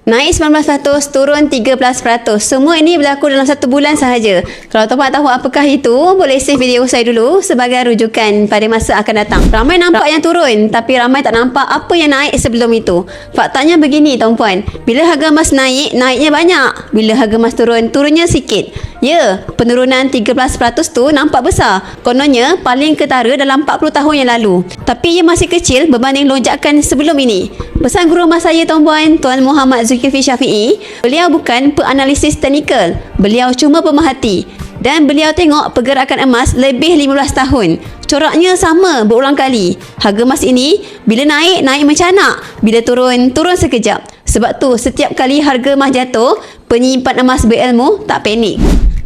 Naik 19%, turun 13%. Semua ini berlaku dalam 1 bulan sahaja. Kalau tuan-puan tahu apakah itu, boleh save video saya dulu sebagai rujukan pada masa akan datang. Ramai nampak yang turun, tapi ramai tak nampak apa yang naik sebelum itu. Faktanya begini tuan-puan, bila harga emas naik, naiknya banyak. Bila harga emas turun, turunnya sikit. Ya, penurunan 13% tu nampak besar. Kononnya paling ketara dalam 40 tahun yang lalu. Tapi ia masih kecil berbanding lonjakan sebelum ini. Pesan guru emas saya tuan-puan, Tuan Muhammad Zulkifli Syafiee, beliau bukan penganalisis teknikal. Beliau cuma pemerhati. Dan beliau tengok pergerakan emas lebih 15 tahun. Coraknya sama berulang kali. Harga emas ini bila naik, naik mencanak. Bila turun, turun sekejap. Sebab tu setiap kali harga emas jatuh, penyimpan emas berilmu tak panik.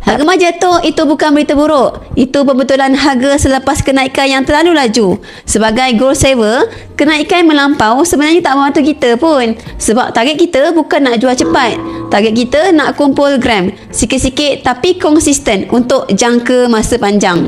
Harga emas jatuh itu bukan berita buruk. Itu pembetulan harga selepas kenaikan yang terlalu laju. Sebagai gold saver, kenaikan melampau sebenarnya tak membantu kita pun. Sebab target kita bukan nak jual cepat. Target kita nak kumpul gram. Sikit-sikit tapi konsisten untuk jangka masa panjang.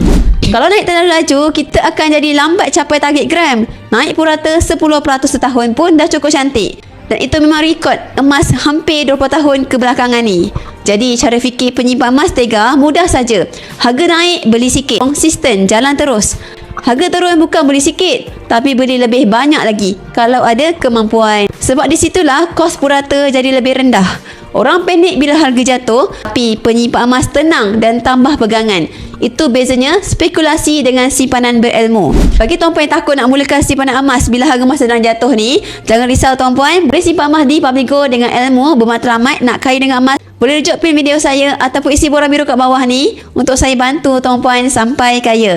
Kalau naik terlalu laju, kita akan jadi lambat capai target gram. Naik purata 10% setahun pun dah cukup cantik. Dan itu memang rekod emas hampir 20 tahun kebelakangan ni. Jadi cara fikir penyimpan emas tega mudah saja. Harga naik, beli sikit. Konsisten, jalan terus. Harga turun bukan beli sikit, tapi beli lebih banyak lagi kalau ada kemampuan. Sebab di situlah kos purata jadi lebih rendah. Orang panik bila harga jatuh, tapi penyimpan emas tenang dan tambah pegangan. Itu bezanya spekulasi dengan simpanan berilmu. Bagi tuan-puan yang takut nak mulakan simpanan emas bila harga emas sedang jatuh ni, jangan risau tuan-puan. Boleh simpan emas di Publigo dengan ilmu bermatlamat. Nak kaya dengan emas, boleh rujuk pin video saya ataupun isi borang biru kat bawah ni untuk saya bantu tuan-puan sampai kaya.